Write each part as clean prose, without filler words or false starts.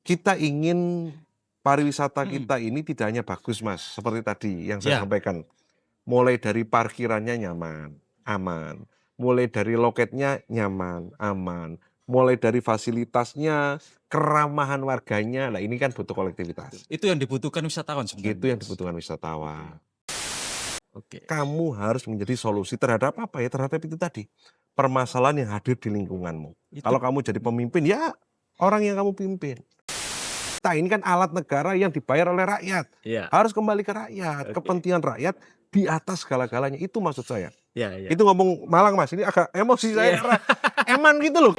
kita ingin pariwisata Hmm. kita ini tidak hanya bagus, Mas, seperti tadi yang saya Ya. sampaikan. Mulai dari parkirannya nyaman, aman. Mulai dari loketnya nyaman, aman. Mulai dari fasilitasnya, keramahan warganya. Nah, ini kan butuh kolektivitas. Itu yang dibutuhkan wisatawan sebenarnya. Itu yang dibutuhkan wisatawan. Oke. Kamu harus menjadi solusi terhadap apa ya? Terhadap itu tadi. Permasalahan yang hadir di lingkunganmu. Itu- Kalau kamu jadi pemimpin, ya orang yang kamu pimpin. Kita ini kan alat negara yang dibayar oleh rakyat. Ya. Harus kembali ke rakyat. Oke. Kepentingan rakyat di atas segala-galanya. Itu maksud saya. Ya. Itu ngomong Malang, Mas. Ini agak emosi saya. Karena eman gitu loh.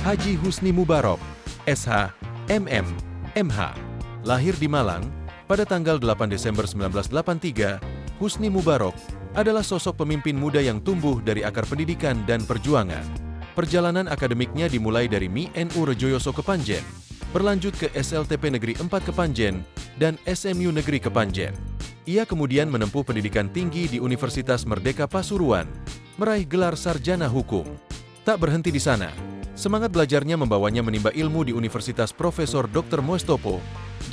Haji Husni Mubarok, SH, MM, MH. Lahir di Malang, pada tanggal 8 Desember 1983, Husni Mubarok adalah sosok pemimpin muda yang tumbuh dari akar pendidikan dan perjuangan. Perjalanan akademiknya dimulai dari MI.NU Rejoyoso Kepanjen, berlanjut ke SLTP Negeri 4 Kepanjen, dan SMU Negeri Kepanjen. Ia kemudian menempuh pendidikan tinggi di Universitas Merdeka Pasuruan, meraih gelar sarjana hukum. Tak berhenti di sana, semangat belajarnya membawanya menimba ilmu di Universitas Profesor Dr. Mustopo,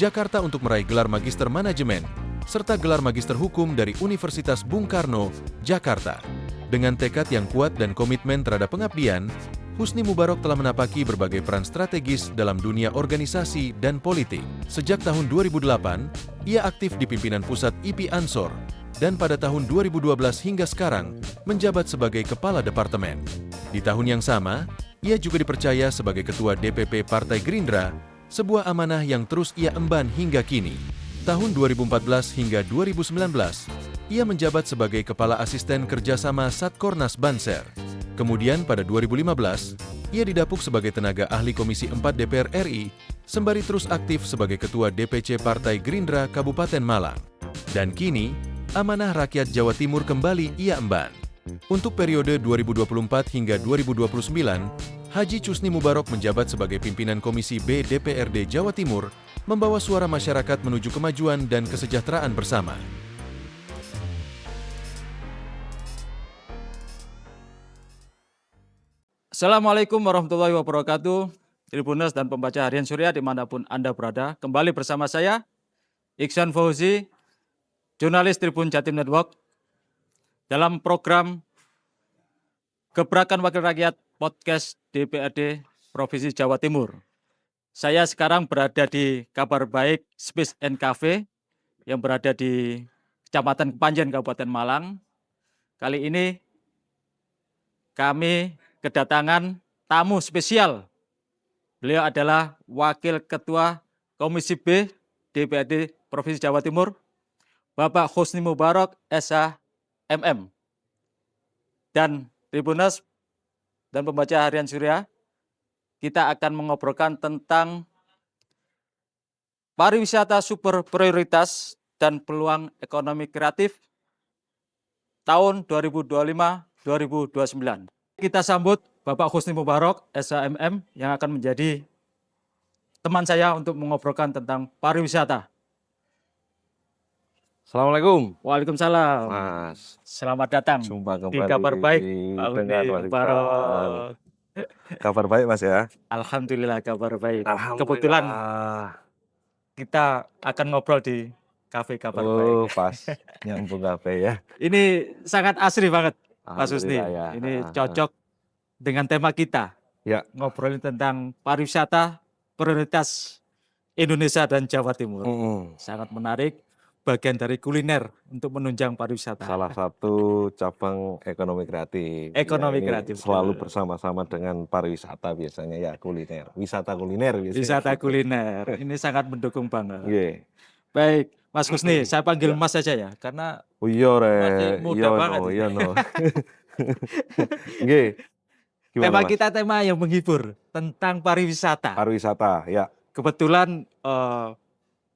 Jakarta untuk meraih gelar Magister Manajemen, serta gelar Magister Hukum dari Universitas Bung Karno, Jakarta. Dengan tekad yang kuat dan komitmen terhadap pengabdian, Husni Mubarok telah menapaki berbagai peran strategis dalam dunia organisasi dan politik. Sejak tahun 2008, ia aktif di pimpinan pusat IP Ansor, dan pada tahun 2012 hingga sekarang menjabat sebagai Kepala Departemen. Di tahun yang sama, ia juga dipercaya sebagai Ketua DPP Partai Gerindra, sebuah amanah yang terus ia emban hingga kini. Tahun 2014 hingga 2019, ia menjabat sebagai Kepala Asisten Kerjasama Satkornas Banser. Kemudian pada 2015, ia didapuk sebagai tenaga ahli Komisi 4 DPR RI, sembari terus aktif sebagai Ketua DPC Partai Gerindra Kabupaten Malang. Dan kini, amanah rakyat Jawa Timur kembali ia emban. Untuk periode 2024 hingga 2029, Haji Husni Mubarok menjabat sebagai pimpinan Komisi B DPRD Jawa Timur, membawa suara masyarakat menuju kemajuan dan kesejahteraan bersama. Assalamualaikum warahmatullahi wabarakatuh. Tribuners dan pembaca harian Surya dimanapun Anda berada. Kembali bersama saya, Iksan Fauzi, jurnalis Tribun Jatim Network, dalam program Gebrakan Wakil Rakyat Podcast DPRD Provinsi Jawa Timur. Saya sekarang berada di Kabar Baik Space and Cafe yang berada di Kecamatan Kepanjen, Kabupaten Malang. Kali ini kami kedatangan tamu spesial. Beliau adalah Wakil Ketua Komisi B DPRD Provinsi Jawa Timur, Bapak Husni Mubarok, SH, MM. Dan Tribuners dan pembaca harian Surya, kita akan mengobrolkan tentang pariwisata super prioritas dan peluang ekonomi kreatif tahun 2025-2029. Kita sambut Bapak Husni Mubarok, SHMM, yang akan menjadi teman saya untuk mengobrolkan tentang pariwisata. Assalamualaikum. Waalaikumsalam. Mas. Selamat datang Jumpa di kembali Kabar Baik, Pak Husni dengan Mas Mubarok. Kabar baik, Mas ya. Alhamdulillah kabar baik. Alhamdulillah. Kebetulan kita akan ngobrol di Kafe Kabar Baik. Oh, pas nyambung kafe ya. Ini sangat asri banget, Mas Husni. Alhamdulillah ya. Ini cocok dengan tema kita. Ya. Ngobrolin tentang pariwisata prioritas Indonesia dan Jawa Timur. Sangat menarik, bagian dari kuliner untuk menunjang pariwisata. Salah satu cabang ekonomi kreatif. Ekonomi ini kreatif, selalu betul. bersama-sama dengan pariwisata biasanya ya, kuliner. Wisata kuliner biasanya. Wisata kuliner, ini sangat mendukung banget. Nggih. Baik, Mas Husni, saya panggil Mas saja ya, karena Oh iya masih Rek. muda banget ini. Iya no. Nggih. Gimana, tema Mas? kita tema yang menghibur tentang pariwisata. Pariwisata, ya. Kebetulan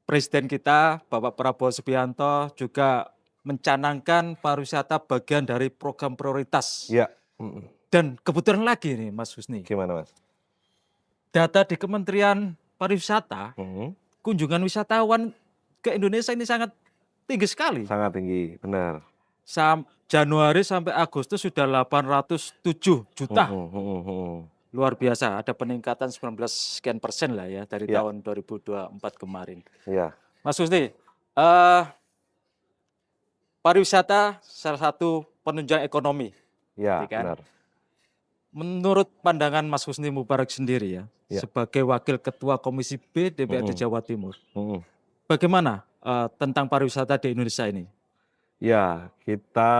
Presiden kita, Bapak Prabowo Subianto, juga mencanangkan pariwisata bagian dari program prioritas. Ya. Dan kebetulan lagi nih Mas Husni, Gimana, Mas? data di Kementerian Pariwisata, kunjungan wisatawan ke Indonesia ini sangat tinggi sekali. Sangat tinggi, benar. Januari sampai Agustus sudah 807 juta. Luar biasa, ada peningkatan 19 sekian persen lah ya dari Ya. tahun 2024 kemarin. Ya, Mas Husni, pariwisata salah satu penunjang ekonomi. ya, Iya kan? benar. Menurut pandangan Mas Husni Mubarak sendiri ya, Ya. sebagai Wakil Ketua Komisi B DPRD Jawa Timur, Mm-mm. bagaimana tentang pariwisata di Indonesia ini? Ya, kita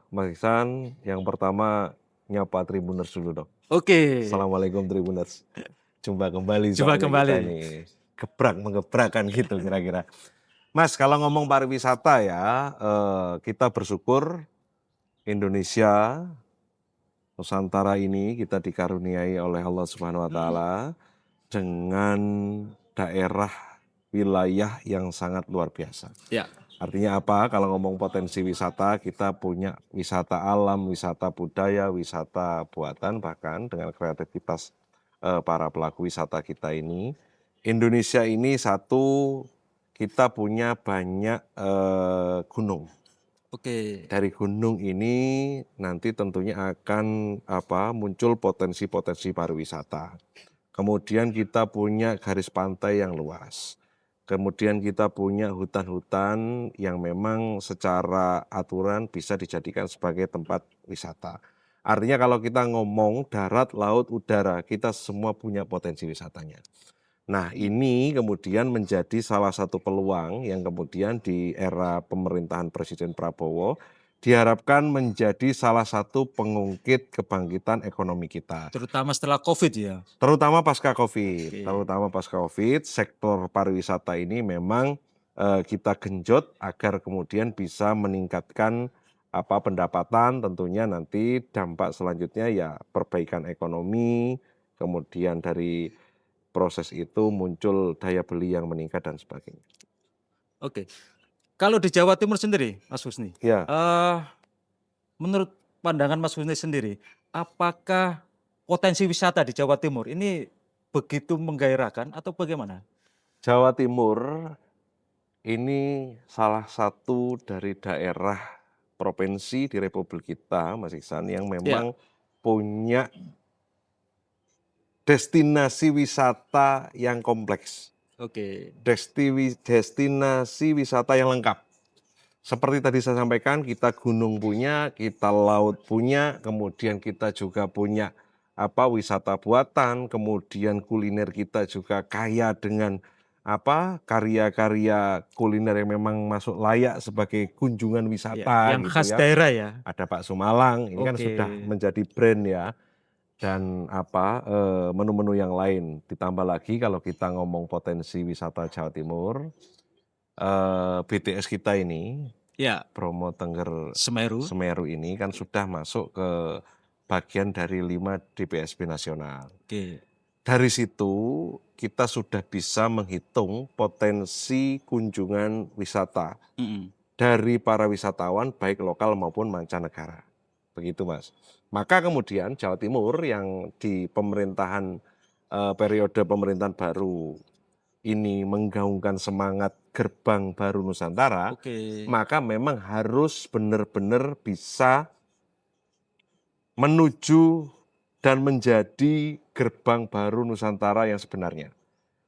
Mas Iksan, yang pertama nyapa Tribuners dulu dong. Oke, Assalamualaikum Tribuners. Jumpa kembali Jumpa soalnya kembali. kita ini. Gebrak-mengebrakan gitu kira-kira. Mas, kalau ngomong pariwisata ya, kita bersyukur Indonesia, Nusantara ini kita dikaruniai oleh Allah Subhanahu wa Ta'ala dengan daerah wilayah yang sangat luar biasa. ya, Artinya apa? Kalau ngomong potensi wisata, kita punya wisata alam, wisata budaya, wisata buatan, bahkan dengan kreativitas para pelaku wisata kita ini. Indonesia ini satu, kita punya banyak gunung. oke, Dari gunung ini nanti tentunya akan muncul potensi-potensi pariwisata. Kemudian kita punya garis pantai yang luas. Kemudian kita punya hutan-hutan yang memang secara aturan bisa dijadikan sebagai tempat wisata. Artinya kalau kita ngomong darat, laut, udara, kita semua punya potensi wisatanya. Nah, ini kemudian menjadi salah satu peluang yang kemudian di era pemerintahan Presiden Prabowo diharapkan menjadi salah satu pengungkit kebangkitan ekonomi kita. terutama setelah COVID ya. Terutama pasca COVID. Oke. Terutama pasca COVID, sektor pariwisata ini memang kita genjot agar kemudian bisa meningkatkan pendapatan, tentunya nanti dampak selanjutnya ya perbaikan ekonomi, kemudian dari proses itu muncul daya beli yang meningkat dan sebagainya. Oke, kalau di Jawa Timur sendiri, Mas Husni, Ya, menurut pandangan Mas Husni sendiri, apakah potensi wisata di Jawa Timur ini begitu menggairahkan atau bagaimana? Jawa Timur ini salah satu dari daerah provinsi di Republik kita, Mas Iksan, yang memang punya destinasi wisata yang kompleks. Oke, Destinasi wisata yang lengkap. Seperti tadi saya sampaikan, kita gunung punya, kita laut punya, kemudian kita juga punya wisata buatan, kemudian kuliner kita juga kaya dengan karya-karya kuliner yang memang masuk layak sebagai kunjungan wisata yang gitu khas ya. daerah ya. Ada Pak Sumalang, ini kan Oke. sudah menjadi brand ya. Dan menu-menu yang lain. Ditambah lagi kalau kita ngomong potensi wisata Jawa Timur, BTS kita ini, Ya, Bromo Tengger Semeru. Semeru ini kan sudah masuk ke bagian dari 5 DPSB nasional. Oke, Dari situ kita sudah bisa menghitung potensi kunjungan wisata dari para wisatawan baik lokal maupun mancanegara. Begitu Mas. Maka kemudian Jawa Timur yang di pemerintahan periode pemerintahan baru ini menggaungkan semangat gerbang baru Nusantara, oke, maka memang harus benar-benar bisa menuju dan menjadi gerbang baru Nusantara yang sebenarnya.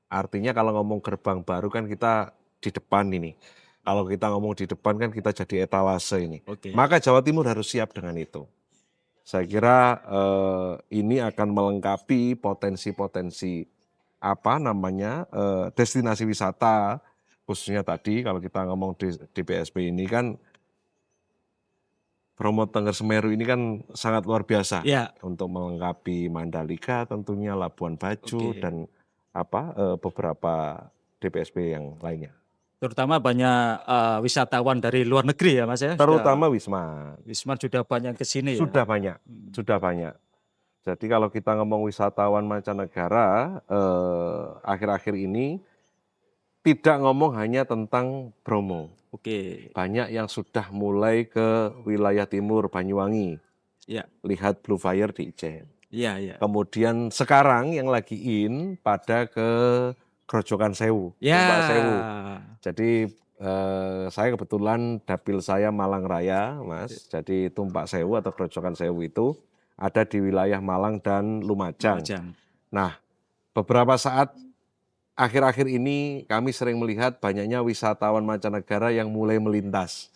Artinya kalau ngomong gerbang baru kan kita di depan ini. Kalau kita ngomong di depan kan kita jadi etalase ini. oke. Maka Jawa Timur harus siap dengan itu. Saya kira ini akan melengkapi potensi-potensi destinasi wisata, khususnya tadi kalau kita ngomong di DPSB ini kan Bromo Tengger Semeru ini kan sangat luar biasa Ya, untuk melengkapi Mandalika tentunya, Labuan Bajo Oke. dan beberapa DPSB yang lainnya. terutama banyak wisatawan dari luar negeri ya Mas ya. Terutama Wisma. Wisman sudah banyak ke sini ya. Sudah banyak, sudah banyak. Jadi kalau kita ngomong wisatawan mancanegara, akhir-akhir ini tidak ngomong hanya tentang Bromo. Oke, Banyak yang sudah mulai ke wilayah timur, Banyuwangi. ya, Lihat Blue Fire di Ijen. ya, ya. Kemudian sekarang yang lagi pada ke Grojogan Sewu, Ya. Tumpak Sewu. Jadi saya kebetulan dapil saya Malang Raya, Mas. Jadi Tumpak Sewu atau Grojogan Sewu itu ada di wilayah Malang dan Lumajang. Lumajang. Nah, beberapa saat akhir-akhir ini kami sering melihat banyaknya wisatawan mancanegara yang mulai melintas.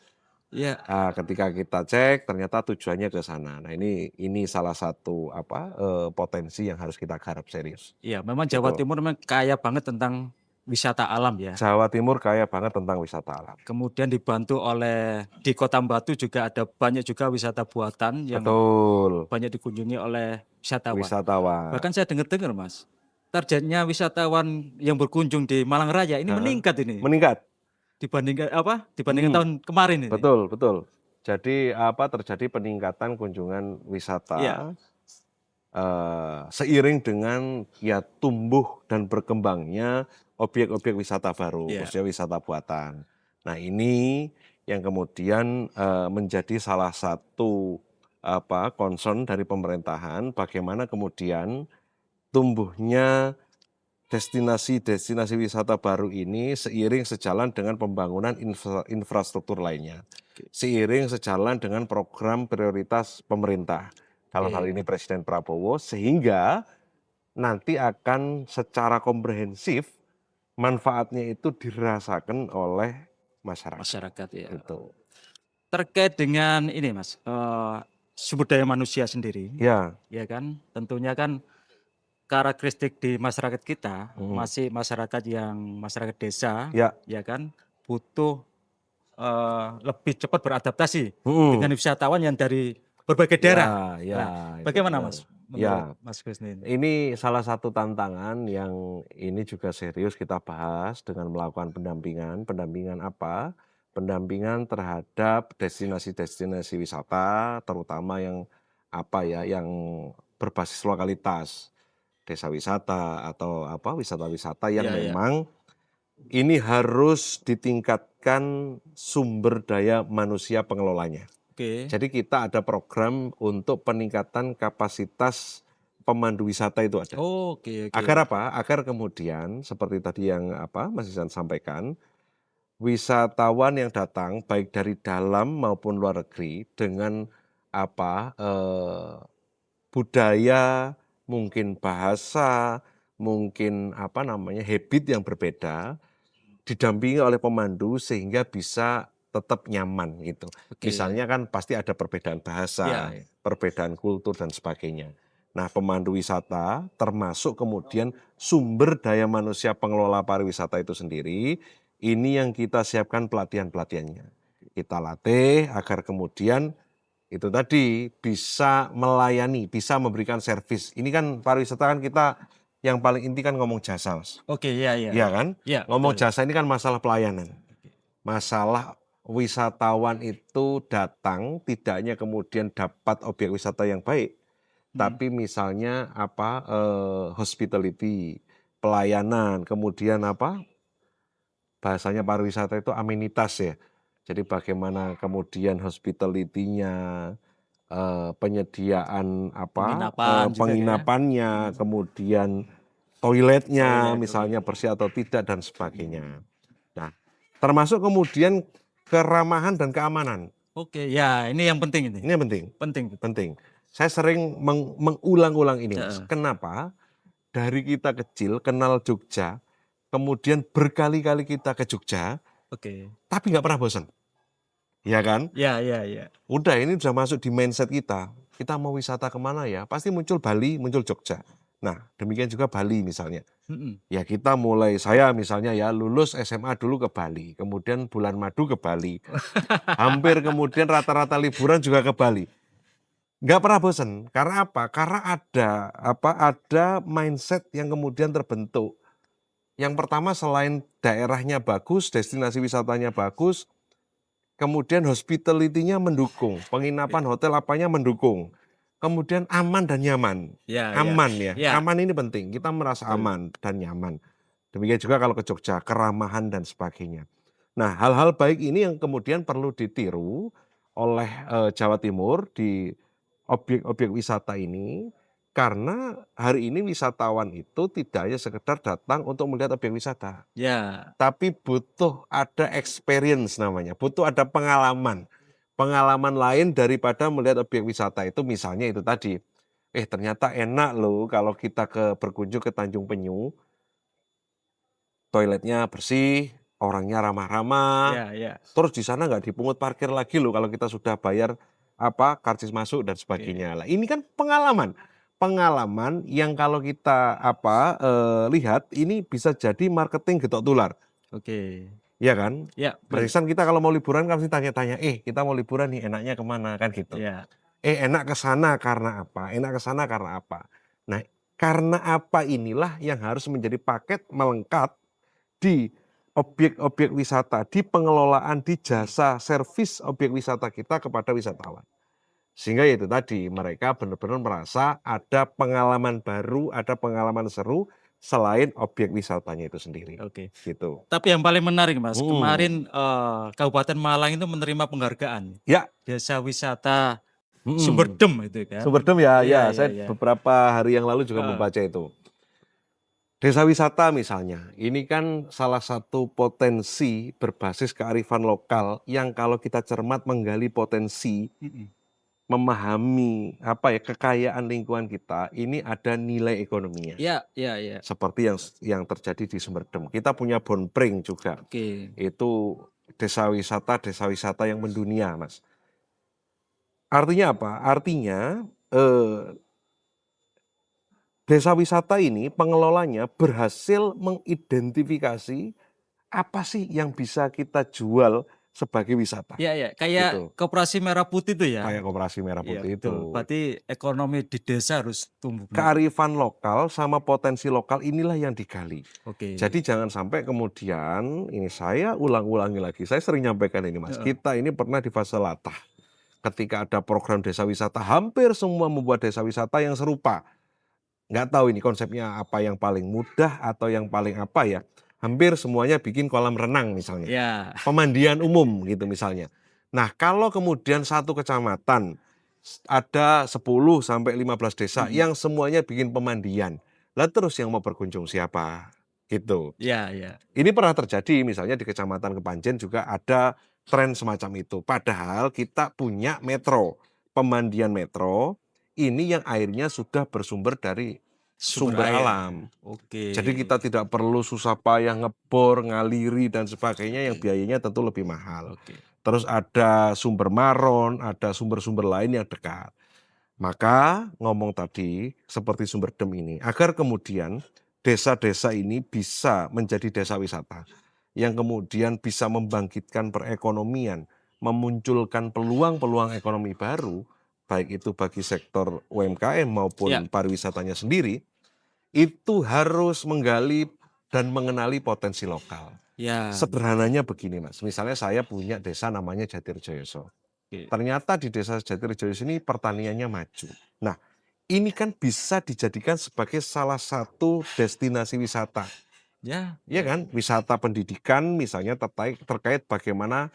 Ya. Ketika kita cek ternyata tujuannya ke sana. Nah, ini salah satu potensi yang harus kita garap serius. Iya, memang Jawa Gitu. Timur memang kaya banget tentang wisata alam ya. Jawa Timur kaya banget tentang wisata alam. Kemudian dibantu oleh di Kota Batu juga ada banyak juga wisata buatan yang Betul. banyak dikunjungi oleh wisatawan. Wisatawan. Bahkan saya dengar-dengar Mas, targetnya wisatawan yang berkunjung di Malang Raya ini meningkat ini Meningkat. dibandingkan tahun kemarin ini. Betul, betul. Jadi terjadi peningkatan kunjungan wisata Iya. seiring dengan ya tumbuh dan berkembangnya objek-objek wisata baru, Iya. khususnya wisata buatan. Nah, ini yang kemudian menjadi salah satu concern dari pemerintahan, bagaimana kemudian tumbuhnya destinasi-destinasi wisata baru ini seiring sejalan dengan pembangunan infrastruktur lainnya. Seiring sejalan dengan program prioritas pemerintah. Dalam hal ini Presiden Prabowo, sehingga nanti akan secara komprehensif manfaatnya itu dirasakan oleh masyarakat. Masyarakat ya. Itu. Terkait dengan ini Mas, sumber daya manusia sendiri, Ya, ya kan, tentunya kan karakteristik di masyarakat kita masih masyarakat desa, ya. ya kan, butuh lebih cepat beradaptasi Mm. dengan wisatawan yang dari berbagai daerah. Ya, Nah, itu bagaimana benar. Mas? Ya. Menurut Mas Kusni ini? Ini salah satu tantangan yang ini juga serius kita bahas dengan melakukan pendampingan. Pendampingan apa? Pendampingan terhadap destinasi-destinasi wisata, terutama yang yang berbasis lokalitas, desa wisata atau wisata-wisata yang Ya, ya. memang ini harus ditingkatkan sumber daya manusia pengelolanya. Oke. Jadi kita ada program untuk peningkatan kapasitas pemandu wisata itu ada. Oke. Agar apa? Agar kemudian seperti tadi yang Mas Ihsan sampaikan, wisatawan yang datang baik dari dalam maupun luar negeri dengan budaya, mungkin bahasa, mungkin habit yang berbeda, didampingi oleh pemandu sehingga bisa tetap nyaman gitu. Oke. Misalnya kan pasti ada perbedaan bahasa, Ya. perbedaan kultur dan sebagainya. Nah, pemandu wisata termasuk kemudian sumber daya manusia pengelola pariwisata itu sendiri, ini yang kita siapkan pelatihan-pelatihannya. Kita latih agar kemudian itu tadi bisa melayani, bisa memberikan servis. Ini kan pariwisata kan kita yang paling inti kan ngomong jasa, Mas. Oke, ya. Iya kan? Ya, Ngomong betul. jasa ini kan masalah pelayanan. Masalah wisatawan itu datang tidak hanya kemudian dapat objek wisata yang baik, tapi misalnya hospitality, pelayanan, kemudian bahasanya pariwisata itu amenitas ya. Jadi bagaimana kemudian hospitality-nya, penyediaan Penginapan juga penginapannya, kemudian toiletnya misalnya bersih atau tidak dan sebagainya. Nah, termasuk kemudian keramahan dan keamanan. Oke, ya ini yang penting ini. Ini yang penting. Penting. Saya sering mengulang-ulang ini, Mas. Kenapa? Dari kita kecil kenal Jogja, kemudian berkali-kali kita ke Jogja, Oke. tapi nggak pernah bosan. Ya kan? Ya. Udah ini sudah masuk di mindset kita. Kita mau wisata kemana ya? Pasti muncul Bali, muncul Jogja. Nah, demikian juga Bali misalnya. Ya kita saya misalnya ya lulus SMA dulu ke Bali, kemudian bulan madu ke Bali. Hampir kemudian rata-rata liburan juga ke Bali. Nggak pernah bosan. Karena apa? Karena ada mindset yang kemudian terbentuk. Yang pertama selain daerahnya bagus, destinasi wisatanya bagus, kemudian hospitality-nya mendukung, penginapan hotel apanya mendukung. Kemudian aman dan nyaman. Aman ya. Aman ini penting. Kita merasa aman dan nyaman. Demikian juga kalau ke Jogja, keramahan dan sebagainya. Nah, hal-hal baik ini yang kemudian perlu ditiru oleh Jawa Timur di objek-objek wisata ini Karena hari ini wisatawan itu tidak hanya sekedar datang untuk melihat objek wisata, Ya, tapi butuh ada experience namanya, butuh ada pengalaman. Pengalaman lain daripada melihat objek wisata itu misalnya itu tadi, ternyata enak loh kalau kita berkunjung ke Tanjung Penyu, toiletnya bersih, orangnya ramah-ramah, ya, ya. terus di sana nggak dipungut parkir lagi loh kalau kita sudah bayar karcis masuk dan sebagainya. Lah ini kan pengalaman. Pengalaman yang kalau kita lihat ini bisa jadi marketing getok tular, Oke. ya kan? Ya, betul. Barisan kita kalau mau liburan kan pasti tanya-tanya, kita mau liburan nih enaknya kemana kan gitu. Ya, Enak ke sana karena apa? Enak ke sana karena apa? Nah, karena apa inilah yang harus menjadi paket melengkap di objek-objek wisata, di pengelolaan, di jasa servis objek wisata kita kepada wisatawan. Sehingga itu tadi, mereka benar-benar merasa ada pengalaman baru, ada pengalaman seru selain objek wisatanya itu sendiri. oke. Gitu. Tapi yang paling menarik, Mas, Hmm. kemarin Kabupaten Malang itu menerima penghargaan Ya, Desa Wisata mm-mm. Sumberdem itu kan. Sumberdem ya, Iya, saya iya. beberapa hari yang lalu juga Ah. membaca itu. Desa wisata misalnya, ini kan salah satu potensi berbasis kearifan lokal yang kalau kita cermat menggali potensi, memahami kekayaan lingkungan kita, ini ada nilai ekonominya. Iya, iya, iya. Seperti yang terjadi di Sumberdem. Kita punya Bonpring juga. Oke. Itu desa wisata yang mendunia, Mas. Artinya apa? Artinya desa wisata ini pengelolanya berhasil mengidentifikasi apa sih yang bisa kita jual sebagai wisata. Iya, iya. Kayak Gitu. Koperasi Merah Putih itu ya. Kayak Koperasi Merah Iya, Putih betul. itu. Berarti ekonomi di desa harus tumbuh. Kearifan lokal sama potensi lokal inilah yang digali. Oke. Jadi jangan sampai kemudian, ini saya ulang-ulangi lagi, saya sering nyampaikan ini Mas, kita ini pernah di fase latah. Ketika ada program desa wisata, hampir semua membuat desa wisata yang serupa. Nggak tahu ini konsepnya apa yang paling mudah atau yang paling apa ya. Hampir semuanya bikin kolam renang misalnya. Ya. Pemandian umum gitu misalnya. Nah kalau kemudian satu kecamatan ada 10 sampai 15 desa yang semuanya bikin pemandian. Lah terus yang mau berkunjung siapa? Gitu. Ya, ya. Ini pernah terjadi misalnya di Kecamatan Kepanjen juga ada tren semacam itu. Padahal kita punya metro, pemandian metro, ini yang airnya sudah bersumber dari sumber air. alam. Oke. Jadi kita tidak perlu susah payah ngebor, ngaliri dan sebagainya yang biayanya tentu lebih mahal. Oke. Terus ada sumber maron, ada sumber-sumber lain yang dekat. Maka ngomong tadi seperti Sumberdem ini, agar kemudian desa-desa ini bisa menjadi desa wisata yang kemudian bisa membangkitkan perekonomian, memunculkan peluang-peluang ekonomi baru, baik itu bagi sektor UMKM maupun pariwisatanya sendiri, itu harus menggali dan mengenali potensi lokal. Ya. Sederhananya begini Mas, misalnya saya punya desa namanya Jatirjoyoso. Ternyata di desa Jatirjoyoso ini pertaniannya maju. Nah, ini kan bisa dijadikan sebagai salah satu destinasi wisata. Ya. Iya kan? Wisata pendidikan misalnya terkait bagaimana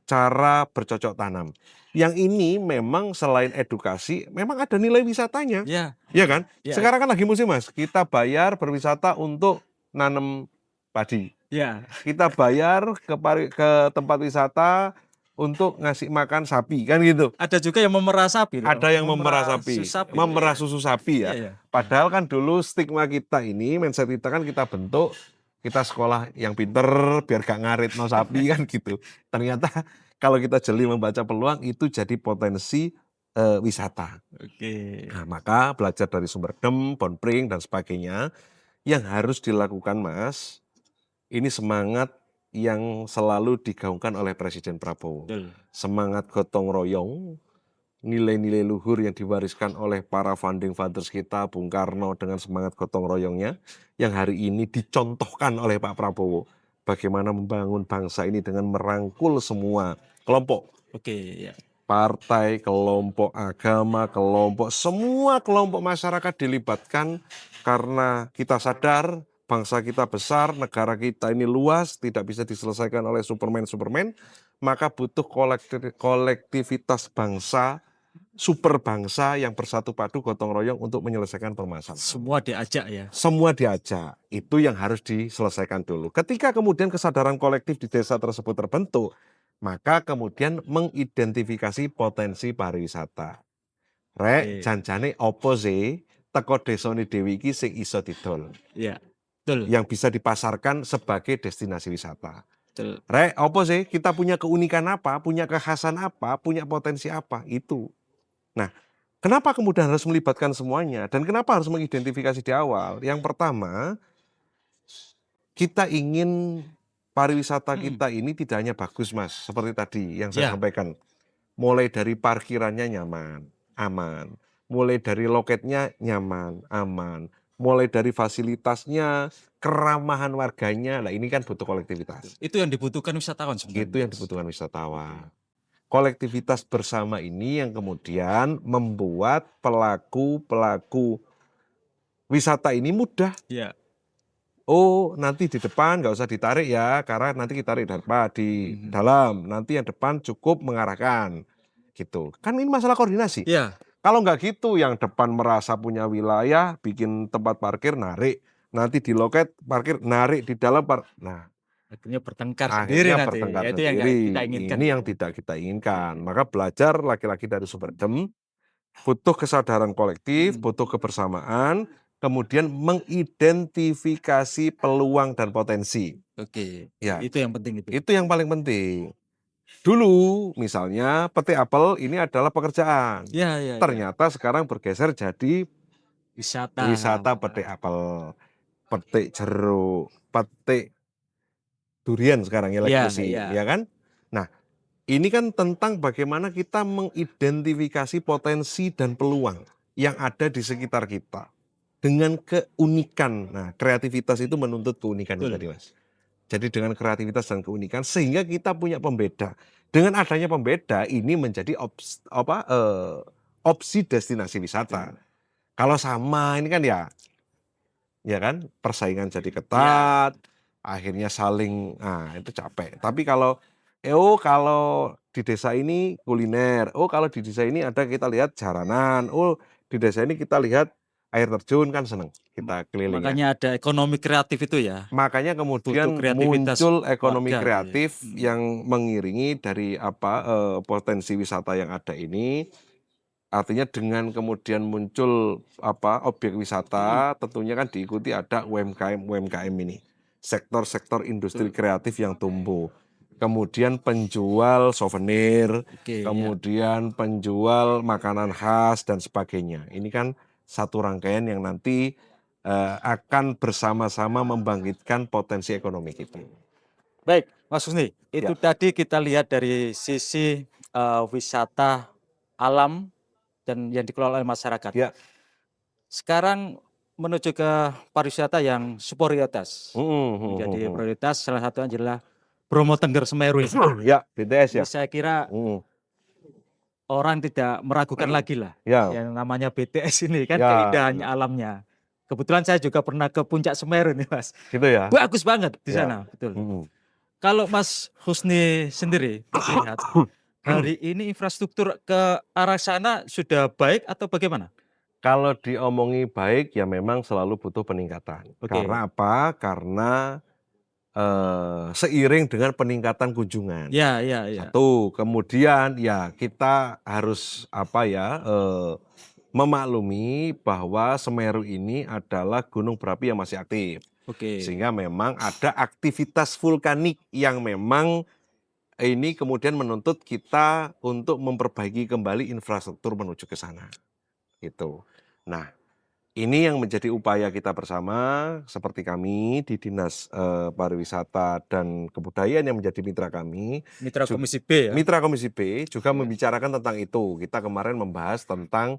cara bercocok tanam. Yang ini memang selain edukasi, memang ada nilai wisatanya. Ya. Iya kan? Ya. Sekarang kan lagi musim Mas, kita bayar berwisata untuk nanam padi. Ya. Kita bayar ke tempat wisata untuk ngasih makan sapi kan gitu. Ada juga yang memerah sapi. Ada yang memerah sapi, memerah susu sapi ya. Iya. Padahal kan dulu stigma kita ini, mindset kita kan kita bentuk, kita sekolah yang pinter biar gak ngarit no sapi kan gitu. Ternyata kalau kita jeli membaca peluang itu jadi potensi wisata. Oke. Nah, maka belajar dari Sumberdem, Bonpring dan sebagainya yang harus dilakukan Mas, ini semangat yang selalu digaungkan oleh Presiden Prabowo. Betul. Semangat gotong royong, nilai-nilai luhur yang diwariskan oleh para founding fathers kita, Bung Karno dengan semangat gotong royongnya, yang hari ini dicontohkan oleh Pak Prabowo. Bagaimana membangun bangsa ini dengan merangkul semua kelompok. Oke, ya. Partai, kelompok agama, semua kelompok masyarakat dilibatkan karena kita sadar bangsa kita besar, negara kita ini luas, tidak bisa diselesaikan oleh Superman, maka butuh kolektivitas bangsa super bangsa yang bersatu padu gotong royong untuk menyelesaikan permasalahan. Semua diajak ya. Semua diajak. Itu yang harus diselesaikan dulu. Ketika kemudian kesadaran kolektif di desa tersebut terbentuk, maka kemudian mengidentifikasi potensi pariwisata. Rek, Oke. janjane opo sih teko desane Dewi iki sing iso didol, Ya, betul. yang bisa dipasarkan sebagai destinasi wisata. Betul. Rek, opo sih kita punya keunikan apa, punya kekhasan apa, punya potensi apa, itu. Nah, kenapa kemudian harus melibatkan semuanya dan kenapa harus mengidentifikasi di awal? Yang pertama, kita ingin pariwisata kita ini tidak hanya bagus, Mas, seperti tadi yang saya Ya. sampaikan. Mulai dari parkirannya nyaman, aman. Mulai dari loketnya nyaman, aman. Mulai dari fasilitasnya, keramahan warganya. Nah, ini kan butuh kolektivitas. Itu yang dibutuhkan wisatawan sebenarnya. Itu yang dibutuhkan wisatawan. Kolektivitas bersama ini yang kemudian membuat pelaku-pelaku wisata ini mudah. Ya. Oh, nanti di depan nggak usah ditarik ya, karena nanti kita tarik di dalam. Nanti yang depan cukup mengarahkan, gitu. Kan ini masalah koordinasi. Ya. Kalau nggak gitu, yang depan merasa punya wilayah, bikin tempat parkir, narik. Nanti di loket parkir, narik di dalam Nah, Akhirnya bertengkar sendiri akhirnya nanti. bertengkar Ya, itu yang nggak sendiri. kita inginkan. Ini yang tidak kita inginkan. Maka belajar laki-laki dari Superdem, butuh kesadaran kolektif, butuh kebersamaan, kemudian mengidentifikasi peluang dan potensi. Oke. Ya, Itu yang penting itu. itu yang paling penting. Dulu misalnya petik apel ini adalah pekerjaan. Ya, ya, ya. Ternyata sekarang bergeser jadi Wisata. wisata petik apel, petik jeruk, petik durian sekarang ya Ya, lagi ya. ya kan? Nah, ini kan tentang bagaimana kita mengidentifikasi potensi dan peluang yang ada di sekitar kita dengan keunikan. Nah, kreativitas itu menuntut keunikan itu Betul. tadi, Mas. Jadi dengan kreativitas dan keunikan sehingga kita punya pembeda. Dengan adanya pembeda ini menjadi opsi destinasi wisata. Kalau sama ini kan ya kan persaingan jadi ketat, akhirnya saling itu capek. Tapi kalau kalau di desa ini kuliner, kalau di desa ini ada kita lihat jaranan, di desa ini kita lihat air terjun kan seneng kita keliling ya. Makanya ada ekonomi kreatif itu ya. Makanya kemudian Butuh kreativitas muncul ekonomi warga, kreatif yang mengiringi dari potensi wisata yang ada ini. Artinya dengan kemudian muncul objek wisata, tentunya kan diikuti ada UMKM ini. Sektor-sektor industri kreatif yang tumbuh. Kemudian penjual souvenir, Oke, ya. kemudian penjual makanan khas dan sebagainya. Ini kan satu rangkaian yang nanti akan bersama-sama membangkitkan potensi ekonomi kita. Baik, Mas Husni, itu Ya. tadi kita lihat dari sisi wisata alam dan yang dikelola oleh masyarakat. Ya. Sekarang menuju ke pariwisata yang prioritas. Menjadi prioritas salah satunya adalah Bromo Tengger Semeru ini. Ya, BTS ya. Jadi saya kira orang tidak meragukan lagi lah Ya. yang namanya BTS ini kan Ya. keindahannya alamnya. Kebetulan saya juga pernah ke Puncak Semeru nih, Mas. Gitu ya. Bagus banget di Ya. sana, betul. Kalau Mas Husni sendiri melihat hari ini infrastruktur ke arah sana sudah baik atau bagaimana? Kalau diomongi baik ya memang selalu butuh peningkatan. Oke. Karena apa? Karena seiring dengan peningkatan kunjungan. Ya, ya, ya. Satu, kemudian ya kita harus memaklumi bahwa Semeru ini adalah gunung berapi yang masih aktif. Oke. Sehingga memang ada aktivitas vulkanik yang memang ini kemudian menuntut kita untuk memperbaiki kembali infrastruktur menuju ke sana. Gitu. Nah, ini yang menjadi upaya kita bersama seperti kami di Dinas Pariwisata dan Kebudayaan yang menjadi mitra kami. Mitra Komisi B ya. Mitra Komisi B juga membicarakan tentang itu. Kita kemarin membahas tentang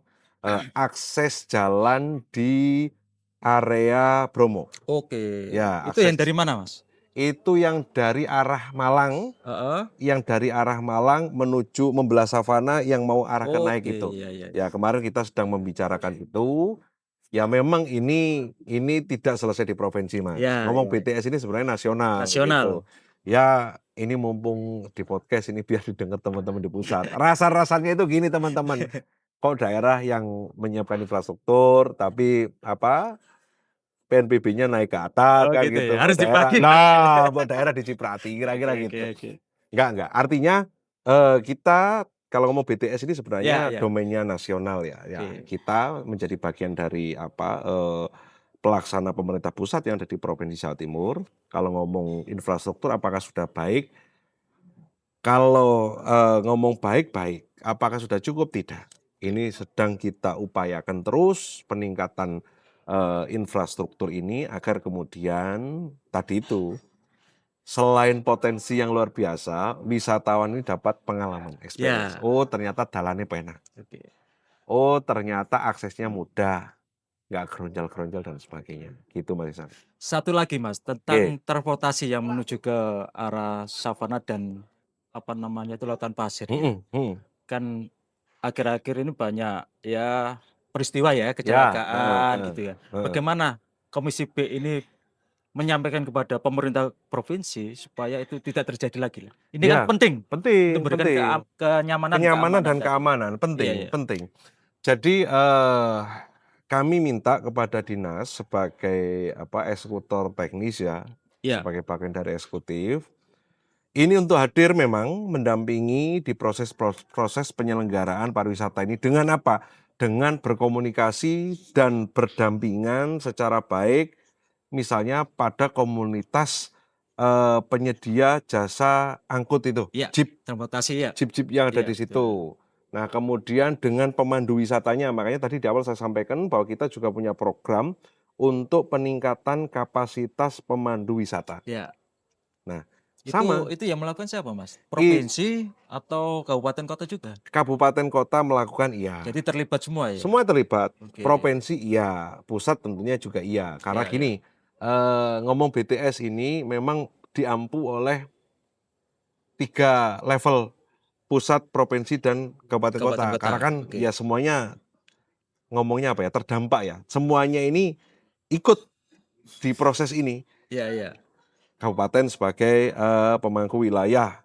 akses jalan di area Bromo. Oke. Ya, itu yang akses. dari mana, Mas? Itu yang dari arah Malang, menuju membelah savana yang mau arah ke naik itu. Iya. Ya, kemarin kita sedang membicarakan itu. Ya memang ini tidak selesai di provinsi, Mas. Ya, Ngomong ya. BTS ini sebenarnya nasional. Nasional. Gitu. Ya ini mumpung di podcast ini biar didengar teman-teman di pusat. Rasa-rasanya itu gini teman-teman. kok daerah yang menyiapkan infrastruktur tapi apa PNBP-nya naik ke atas Oh kan gitu gitu. ya, harus Daerah, dibagi. nah buat daerah diciprati Oke, kira-kira oke, gitu. oke. Enggak. Artinya kita kalau ngomong BTS ini Ya, sebenarnya ya. domainnya nasional ya. Ya, Oke. kita menjadi bagian dari apa pelaksana pemerintah pusat yang ada di Provinsi Jawa Timur. Kalau ngomong infrastruktur apakah sudah baik? Kalau ngomong baik-baik, apakah sudah cukup? Tidak. Ini sedang kita upayakan terus peningkatan infrastruktur ini agar kemudian tadi itu selain potensi yang luar biasa, wisatawan ini dapat pengalaman, experience. Ya, Oh, ternyata dalannya penak. oke. Oh, ternyata aksesnya mudah, nggak geronjal-geronjal dan sebagainya. Gitu Mas Isan. Satu lagi Mas, Oke. tentang transportasi yang menuju ke arah savana dan apa namanya itu lautan pasir ya. Mhm, mhm. Kan akhir-akhir ini banyak ya peristiwa ya, Ya, kecelakaan gitu ya. heeh. Bagaimana Komisi B ini menyampaikan kepada pemerintah provinsi supaya itu tidak terjadi lagi lah. Ini kan Ya, penting untuk penting, memberikan penting. kenyamanan, Kenyamanan keamanan dan tadi. keamanan, Iya, penting, iya. penting. Jadi kami minta kepada dinas sebagai apa eksekutor teknis ya, Iya, sebagai bagian dari eksekutif, ini untuk hadir memang mendampingi di proses penyelenggaraan pariwisata ini dengan apa? Dengan berkomunikasi dan berdampingan secara baik, misalnya pada komunitas penyedia jasa angkut itu, iya. jeep. Transportasi ya. Jeep-jeep yang ada Iya, di betul. situ. Nah, kemudian dengan pemandu wisatanya, makanya tadi di awal saya sampaikan bahwa kita juga punya program untuk peningkatan kapasitas pemandu wisata. Ya. Nah, Itu sama, yang melakukan siapa, Mas? i Provinsi atau kabupaten kota juga? kabupaten kota melakukan iya. Jadi terlibat semua ya? Semua terlibat, Oke. provinsi iya, pusat tentunya juga iya. Karena Ya, ya. gini, ngomong BTS ini memang diampu oleh 3 level, pusat, provinsi, dan kabupaten kota. Kabupaten kota. Karena kan Oke. ya semuanya ngomongnya apa ya, terdampak ya. Semuanya ini ikut di proses ini. Iya, iya. Kabupaten sebagai pemangku wilayah,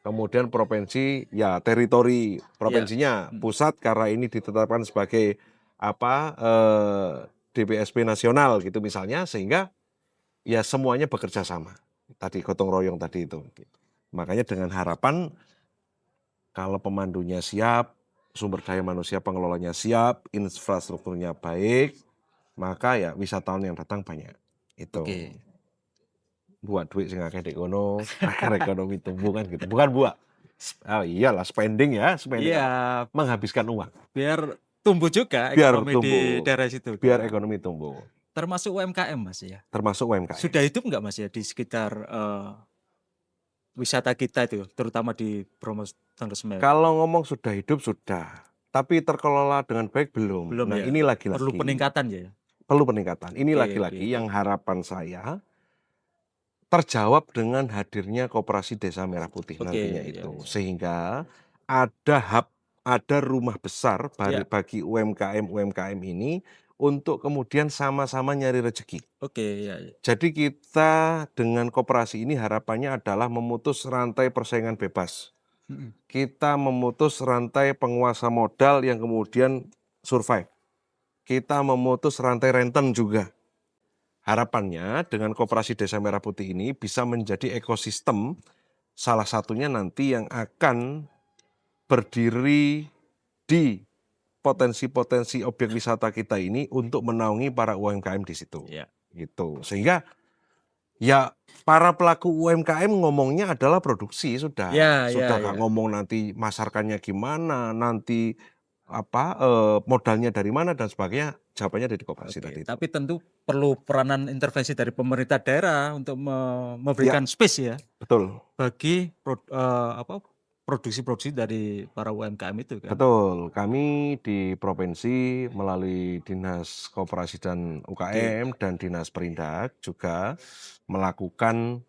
kemudian provinsi ya teritori Iya. provinsinya, Hmm. pusat karena ini ditetapkan sebagai apa DPSP nasional gitu misalnya, sehingga ya semuanya bekerja sama. Tadi gotong royong tadi itu. Makanya dengan harapan kalau pemandunya siap, sumber daya manusia pengelolanya siap, infrastrukturnya baik, maka ya wisatawan yang datang banyak. Itu Oke. buat duit sing akeh dek kono, agar ekonomi tumbuh kan gitu. Bukan buat oh iyalah spending ya, spending Iya, menghabiskan uang biar tumbuh juga biar ekonomi di tumbuh, daerah situ biar kan. ekonomi tumbuh, Termasuk UMKM, Mas ya. termasuk UMKM. Sudah hidup nggak, Mas ya di sekitar wisata kita itu, terutama di Bromo Tengger Semeru? Kalau ngomong sudah hidup sudah, tapi terkelola dengan baik belum. Belum Nah, ya. ini Perlu lagi-lagi peningkatan ya. perlu peningkatan. Ini Oke, oke, lagi-lagi oke. yang harapan saya terjawab dengan hadirnya Koperasi Desa Merah Putih Oke, nantinya ya, itu. ya. Sehingga ada hub, ada rumah besar Ya, bagi UMKM-UMKM ini untuk kemudian sama-sama nyari rezeki. oke, ya, ya. Jadi kita dengan koperasi ini harapannya adalah memutus rantai persaingan bebas. Mm-mm. Kita memutus rantai penguasa modal yang kemudian survive. Kita memutus rantai renten juga. Harapannya dengan Koperasi Desa Merah Putih ini bisa menjadi ekosistem salah satunya nanti yang akan berdiri di potensi-potensi objek wisata kita ini untuk menaungi para UMKM di situ. Ya. Gitu. Sehingga ya para pelaku UMKM ngomongnya adalah produksi sudah. Ya, Sudah ya, nggak ya. ngomong nanti masarkannya gimana, nanti apa modalnya dari mana dan sebagainya. Jawabannya ada di koperasi Oke, tadi itu. tapi tentu perlu peranan intervensi dari pemerintah daerah untuk Ya, memberikan space ya betul. bagi produksi-produksi dari para UMKM itu kan. Betul, kami di provinsi melalui Dinas Koperasi dan Oke, UKM dan Dinas Perindak juga melakukan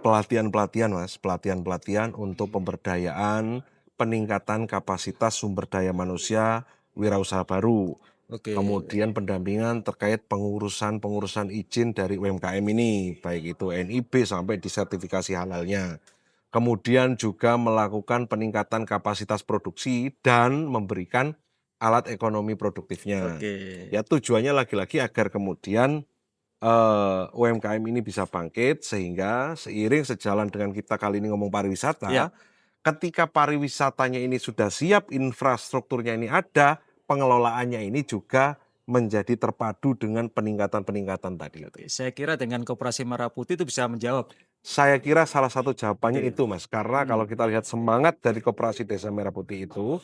pelatihan-pelatihan, Mas, pelatihan-pelatihan untuk pemberdayaan, peningkatan kapasitas sumber daya manusia wirausaha baru. oke, Kemudian pendampingan terkait pengurusan izin dari UMKM ini, baik itu NIB sampai di sertifikasi halalnya. Kemudian juga melakukan peningkatan kapasitas produksi dan memberikan alat ekonomi produktifnya. Oke. Ya tujuannya lagi-lagi agar kemudian UMKM ini bisa bangkit sehingga seiring sejalan dengan kita kali ini ngomong pariwisata, Ya. ketika pariwisatanya ini sudah siap, infrastrukturnya ini ada, pengelolaannya ini juga menjadi terpadu dengan peningkatan-peningkatan tadi. Oke, saya kira dengan Koperasi Merah Putih itu bisa menjawab. Saya kira salah satu jawabannya Oke. itu, Mas. Karena kalau kita lihat semangat dari Koperasi Desa Merah Putih itu,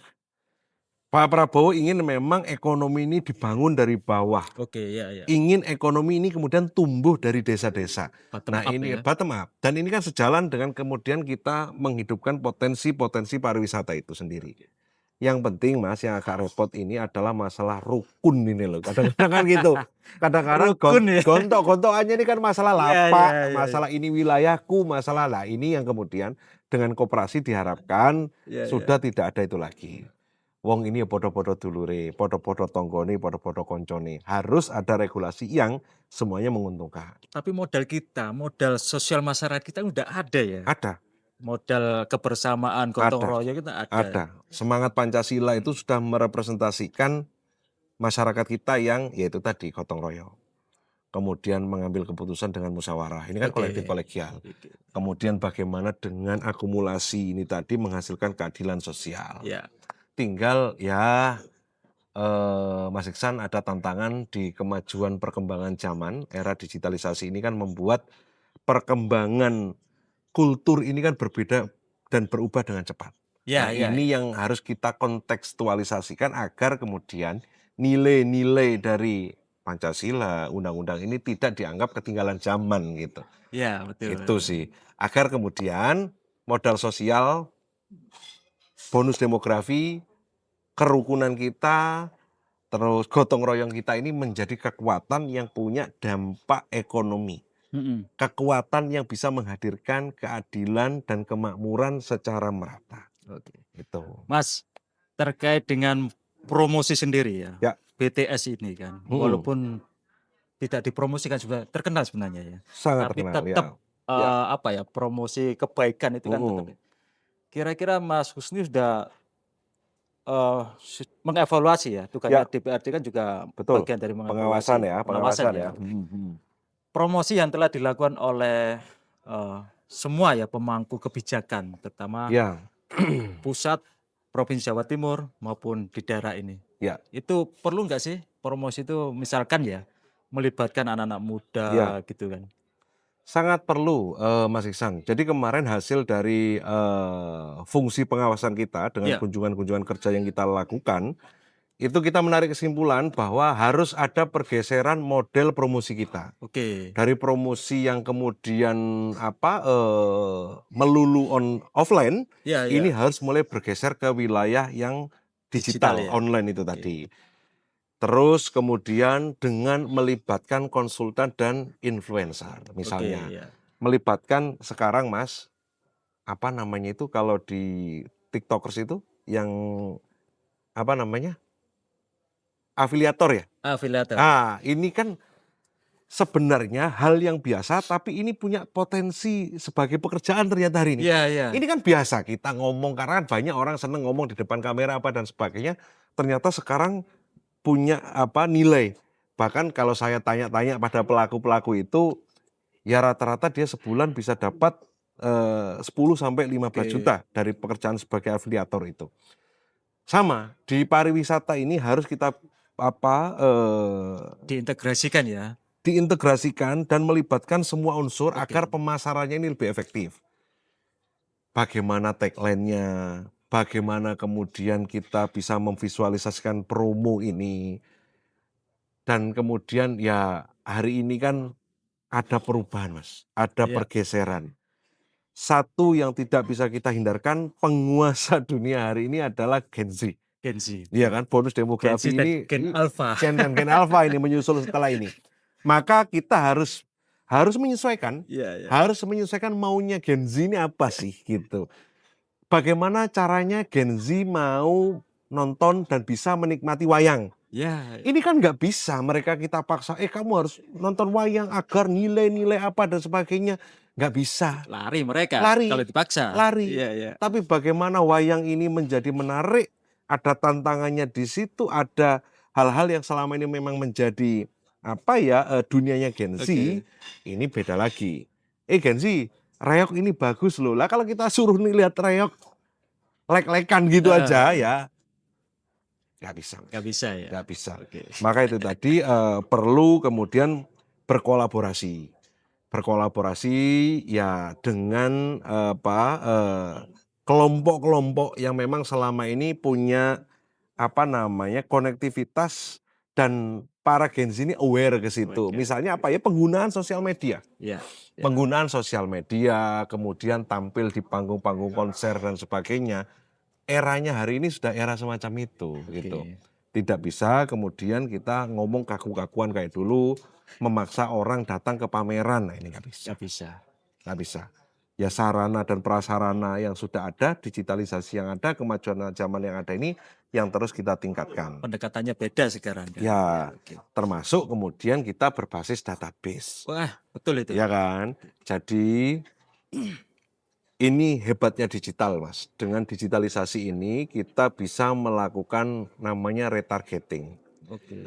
Pak Prabowo ingin memang ekonomi ini dibangun dari bawah. Oke, ya. Ingin ekonomi ini kemudian tumbuh dari desa-desa. Bottom Nah up ini ya. bottom up. Dan ini kan sejalan dengan kemudian kita menghidupkan potensi-potensi pariwisata itu sendiri. Yang penting Mas, yang agak repot ini adalah masalah rukun ini loh. Kadang-kadang kan gitu. Kadang-kadang Rukun ya. gontok-gontokannya ini kan masalah Iya, lapak, iya. masalah ini wilayahku, masalah lah ini yang kemudian dengan koperasi diharapkan Iya. sudah tidak ada itu lagi. Wong ini ya podo-podo dulure, podo-podo tonggone, podo-podo koncone. Harus ada regulasi yang semuanya menguntungkan. Tapi modal kita, modal sosial masyarakat kita udah ada ya. Ada, Modal kebersamaan, gotong Ada. royong kita ada. ada. Semangat Pancasila itu sudah merepresentasikan masyarakat kita yang yaitu tadi gotong royong. Kemudian mengambil keputusan dengan musyawarah. Ini kan Oke. kolektif kolegial. Oke. Kemudian bagaimana dengan akumulasi ini tadi menghasilkan keadilan sosial. Ya. Tinggal ya Mas Iksan ada tantangan di kemajuan perkembangan zaman, era digitalisasi ini kan membuat perkembangan kultur ini kan berbeda dan berubah dengan cepat. Ya, Nah ini yang harus kita kontekstualisasikan agar kemudian nilai-nilai dari Pancasila, undang-undang ini tidak dianggap ketinggalan zaman gitu. Ya, betul. Itu sih. Agar kemudian modal sosial, bonus demografi, kerukunan kita, terus gotong royong kita ini menjadi kekuatan yang punya dampak ekonomi. Mm-mm. Kekuatan yang bisa menghadirkan keadilan dan kemakmuran secara merata. Oke. Itu. Mas, terkait dengan promosi sendiri ya. Ya. BTS ini kan, walaupun tidak dipromosikan juga terkenal sebenarnya ya. Sangat Tapi terkenal tetap ya. apa ya, promosi kebaikan itu kan tetap. Kira-kira Mas Husni sudah mengevaluasi ya, tugasnya DPRD kan juga Betul. bagian dari Pengawasan ya, pengawasan ya. Promosi yang telah dilakukan oleh semua ya pemangku kebijakan, terutama Ya. pusat, Provinsi Jawa Timur maupun di daerah ini. Ya. Itu perlu nggak sih promosi itu misalkan ya melibatkan anak-anak muda gitu kan? Sangat perlu Mas Iksan. Jadi kemarin hasil dari fungsi pengawasan kita dengan kunjungan-kunjungan kerja yang kita lakukan, itu kita menarik kesimpulan bahwa harus ada pergeseran model promosi kita. Oke. Dari promosi yang kemudian melulu offline, ini harus mulai bergeser ke wilayah yang digital ya? Online itu tadi. Terus kemudian dengan melibatkan konsultan dan influencer misalnya. Melibatkan sekarang Mas, apa namanya itu kalau di TikTokers itu yang apa namanya? Afiliator ya? Afiliator. Ini kan sebenarnya hal yang biasa tapi ini punya potensi sebagai pekerjaan ternyata hari ini. Ini kan biasa kita ngomong karena kan banyak orang seneng ngomong di depan kamera apa dan sebagainya. Ternyata sekarang punya nilai. Bahkan kalau saya tanya-tanya pada pelaku-pelaku itu ya rata-rata dia sebulan bisa dapat 10 sampai 15 juta dari pekerjaan sebagai afiliator itu. Sama di pariwisata ini harus kita diintegrasikan ya. Diintegrasikan dan melibatkan semua unsur agar pemasarannya ini lebih efektif. Bagaimana tagline-nya, bagaimana kemudian kita bisa memvisualisasikan promo ini. Dan kemudian ya hari ini kan ada perubahan Mas, ada pergeseran. Satu yang tidak bisa kita hindarkan, penguasa dunia hari ini adalah Gen Z. Gen Z. Iya kan, bonus demografi ini Gen Alpha. Gen Alpha ini menyusul setelah ini. Maka kita harus menyesuaikan, harus menyesuaikan maunya Gen Z ini apa sih gitu. Bagaimana caranya Gen Z mau nonton dan bisa menikmati wayang. Ini kan nggak bisa mereka kita paksa, kamu harus nonton wayang agar nilai-nilai apa dan sebagainya. Nggak bisa. Lari mereka Lari. kalau dipaksa. Lari. Tapi bagaimana wayang ini menjadi menarik ada tantangannya di situ, ada hal-hal yang selama ini memang menjadi dunianya Gen Z, Oke. ini beda lagi. Gen Z, reog ini bagus loh. Lah kalau kita suruh nih lihat reog lek-lekan gitu aja ya, nggak bisa. Nggak bisa ya. Nggak bisa. Oke. Maka itu tadi perlu kemudian berkolaborasi. Berkolaborasi ya dengan kelompok-kelompok yang memang selama ini punya konektivitas, dan para Gen Z ini aware ke situ. Oke. Misalnya penggunaan sosial media. Ya. Penggunaan sosial media, kemudian tampil di panggung-panggung konser dan sebagainya. Eranya hari ini sudah era semacam itu gitu. Oke. Tidak bisa kemudian kita ngomong kaku-kakuan kayak dulu, memaksa orang datang ke pameran. Nah, ini nggak bisa. Nggak bisa. Nggak bisa. Ya sarana dan prasarana yang sudah ada, digitalisasi yang ada, kemajuan zaman yang ada ini yang terus kita tingkatkan. Pendekatannya beda sekarang kan. Ya, Oke. termasuk kemudian kita berbasis database. Wah, betul itu. Ya kan? Jadi ini hebatnya digital, Mas. Dengan digitalisasi ini kita bisa melakukan namanya retargeting. Oke.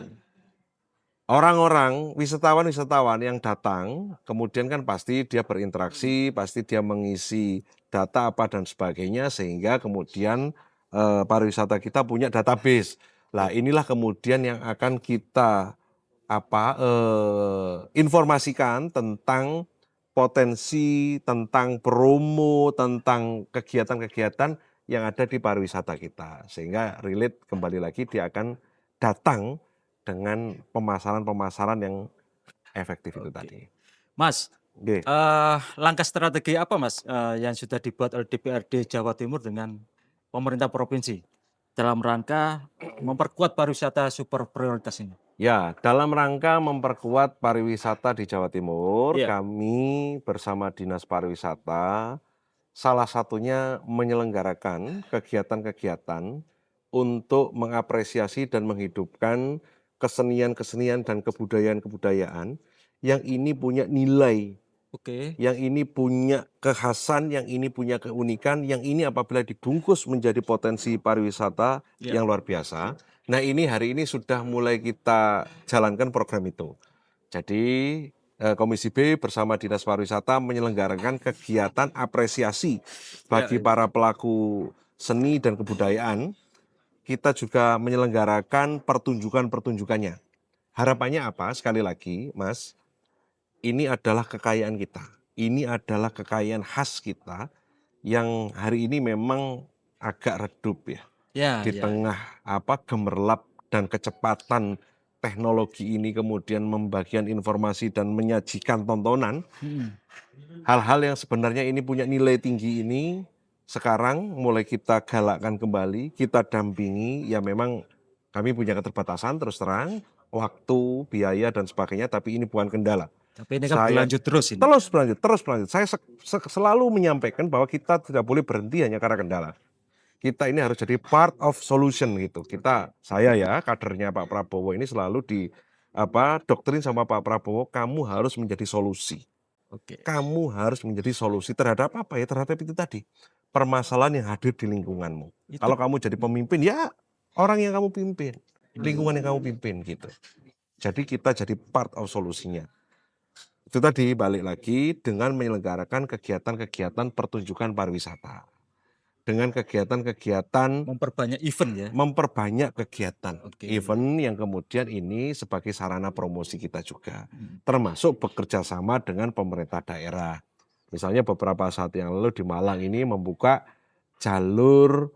Orang-orang, wisatawan-wisatawan yang datang, kemudian kan pasti dia berinteraksi, pasti dia mengisi data apa dan sebagainya, sehingga kemudian pariwisata kita punya database. Lah inilah kemudian yang akan kita informasikan tentang potensi, tentang promo, tentang kegiatan-kegiatan yang ada di pariwisata kita. Sehingga relate kembali lagi dia akan datang dengan pemasaran-pemasaran yang efektif itu Oke. tadi. Mas, Oke. langkah strategi apa Mas yang sudah dibuat oleh DPRD Jawa Timur dengan pemerintah provinsi dalam rangka memperkuat pariwisata super prioritas ini? Ya, dalam rangka memperkuat pariwisata di Jawa Timur, Iya. kami bersama Dinas Pariwisata salah satunya menyelenggarakan kegiatan-kegiatan untuk mengapresiasi dan menghidupkan kesenian-kesenian dan kebudayaan-kebudayaan yang ini punya nilai, Oke. yang ini punya kekhasan, yang ini punya keunikan, yang ini apabila dibungkus menjadi potensi pariwisata Ya. yang luar biasa. Nah ini hari ini sudah mulai kita jalankan program itu. Jadi Komisi B bersama Dinas Pariwisata menyelenggarakan kegiatan apresiasi bagi Ya. para pelaku seni dan kebudayaan. Kita juga menyelenggarakan pertunjukan-pertunjukannya. Harapannya apa? Sekali lagi, Mas, ini adalah kekayaan kita. Ini adalah kekayaan khas kita yang hari ini memang agak redup ya. Ya. Di tengah gemerlap dan kecepatan teknologi ini kemudian membagikan informasi dan menyajikan tontonan, hal-hal yang sebenarnya ini punya nilai tinggi ini sekarang mulai kita galakkan kembali, kita dampingi. Ya memang kami punya keterbatasan terus terang, waktu, biaya dan sebagainya, tapi ini bukan kendala. Tapi ini kan berlanjut terus ini. Terus berlanjut. Saya selalu menyampaikan bahwa kita tidak boleh berhenti hanya karena kendala. Kita ini harus jadi part of solution gitu. Saya ya kadernya Pak Prabowo ini selalu doktrin sama Pak Prabowo, kamu harus menjadi solusi. Oke. Kamu harus menjadi solusi terhadap apa ya? Terhadap itu tadi, permasalahan yang hadir di lingkunganmu. Kalau kamu jadi pemimpin, ya orang yang kamu pimpin, lingkungan yang kamu pimpin gitu. Jadi kita jadi part of solusinya. Itu tadi balik lagi dengan menyelenggarakan kegiatan-kegiatan pertunjukan pariwisata. Dengan kegiatan-kegiatan Memperbanyak event ya. memperbanyak kegiatan Oke. event yang kemudian ini sebagai sarana promosi kita juga, termasuk bekerja sama dengan pemerintah daerah. Misalnya beberapa saat yang lalu di Malang ini membuka jalur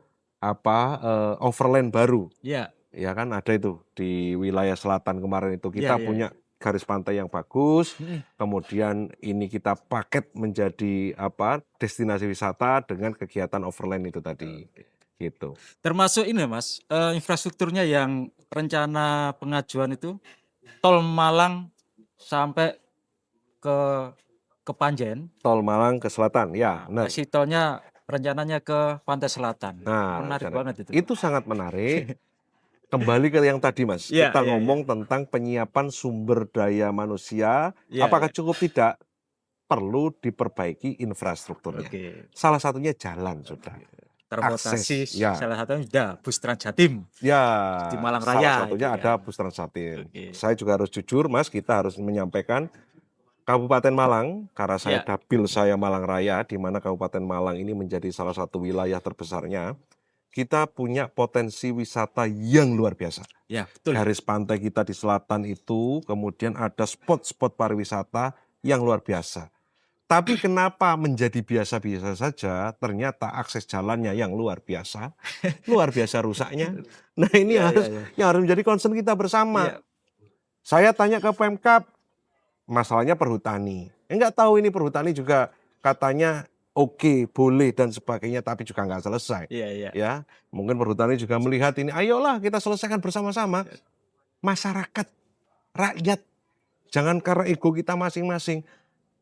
overland baru. Ya. Ya kan ada itu di wilayah selatan kemarin itu kita Ya. punya garis pantai yang bagus, kemudian ini kita paket menjadi destinasi wisata dengan kegiatan overland itu tadi, gitu. Termasuk ini Mas, infrastrukturnya yang rencana pengajuan itu tol Malang sampai ke Panjen. Tol Malang ke selatan, ya, benar. Si tolnya rencananya ke pantai selatan. Nah, Menarik banget itu. itu sangat menarik. Kembali ke yang tadi Mas, Iya, kita iya, ngomong tentang penyiapan sumber daya manusia, Iya, apakah cukup tidak? Perlu diperbaiki infrastrukturnya. Oke. Salah satunya jalan sudah. transportasi akses, ya. salah satunya sudah bus Trans Jatim Ya, di Malang salah Raya satunya itu ada ya. bus Trans Jatim. Oke. Saya juga harus jujur, Mas, kita harus menyampaikan Kabupaten Malang, karena saya Ya. dapil saya Malang Raya, di mana Kabupaten Malang ini menjadi salah satu wilayah terbesarnya, kita punya potensi wisata yang luar biasa. Ya, betul. Garis pantai kita di selatan itu, kemudian ada spot-spot pariwisata yang luar biasa. Tapi kenapa menjadi biasa-biasa saja, ternyata akses jalannya yang luar biasa rusaknya. Nah ini Ya, harus ya, ya. yang harus menjadi concern kita bersama. Ya. Saya tanya ke Pemkab, masalahnya perhutani. Enggak tahu ini perhutani juga katanya oke, boleh dan sebagainya, tapi juga nggak selesai. Iya, iya. Ya, mungkin perhutani juga melihat ini, ayolah kita selesaikan bersama-sama. Masyarakat, rakyat, jangan karena ego kita masing-masing.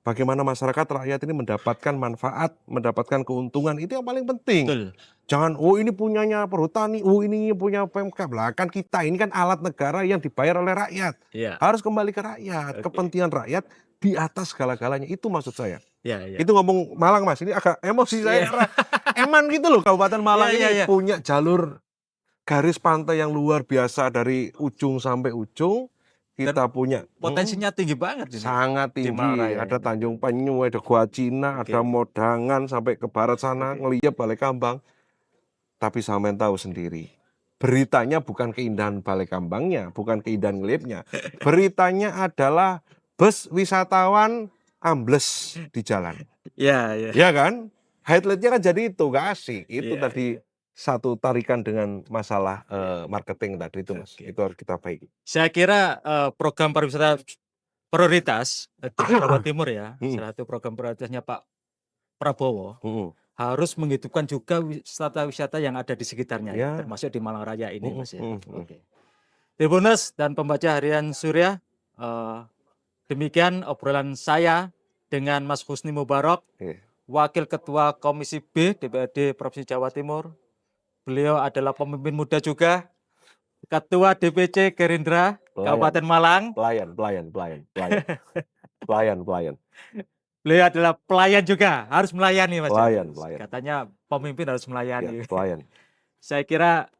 Bagaimana masyarakat rakyat ini mendapatkan manfaat, mendapatkan keuntungan, itu yang paling penting. Betul. Jangan, oh ini punyanya perhutani, oh ini punya Pemkab. Lah kan kita ini kan alat negara yang dibayar oleh rakyat. Iya. Harus kembali ke rakyat, Oke. kepentingan rakyat di atas segala-galanya. Itu maksud saya. Iya, iya. Itu ngomong Malang, Mas, ini agak emosi saya. Iya. Karena eman gitu loh, Kabupaten Malang Iya, ini iya, iya. punya jalur garis pantai yang luar biasa dari ujung sampai ujung. Kita punya Potensinya tinggi banget ini. sangat di tinggi. Malang Raya Ada ini. Tanjung Penyu, ada Gua Cina, Oke. ada Modangan sampai ke barat sana, ngeliat Balai Kambang. Tapi sampean tahu sendiri, beritanya bukan keindahan Balai Kambangnya, bukan keindahan ngeliatnya. Beritanya adalah bus wisatawan ambles di jalan. Iya, iya. Ya kan? Highlightnya kan jadi itu, gak asik. Itu Iya, tadi satu tarikan dengan masalah marketing tadi itu, Mas. Oke. Itu harus kita baiki. Saya kira program pariwisata prioritas di Jawa Timur ya, salah satu program prioritasnya Pak Prabowo harus menghidupkan juga wisata-wisata yang ada di sekitarnya, Ya. termasuk di Malang Raya ini, Mas ya. Mm-mm. Oke. Tribuners dan pembaca harian Surya, demikian obrolan saya dengan Mas Husni Mubarak, Oke. Wakil Ketua Komisi B DPRD Provinsi Jawa Timur. Beliau adalah pemimpin muda juga, Ketua DPC Gerindra Kabupaten Malang. Pelayan. Beliau adalah pelayan juga, harus melayani, Mas. Pelayan. Katanya pemimpin harus melayani. Ya, pelayan. Saya kira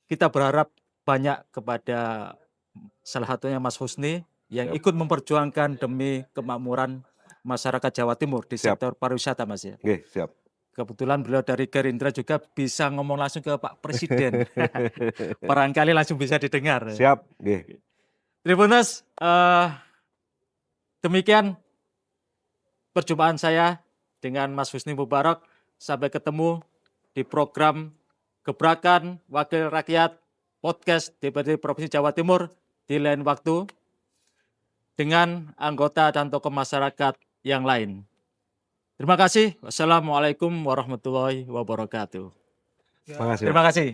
kita berharap banyak kepada salah satunya Mas Husni yang Siap. ikut memperjuangkan demi kemakmuran masyarakat Jawa Timur di Siap. sektor pariwisata, Mas ya. Oke, siap. Kebetulan beliau dari Gerindra juga bisa ngomong langsung ke Pak Presiden. Barangkali langsung bisa didengar. Siap. Oke. Tribuners, demikian perjumpaan saya dengan Mas Husni Mubarak. Sampai ketemu di program Gebrakan Wakil Rakyat Podcast DPRD Provinsi Jawa Timur di lain waktu dengan anggota dan tokoh masyarakat yang lain. Terima kasih. Wassalamualaikum warahmatullahi wabarakatuh. Terima kasih. Terima kasih.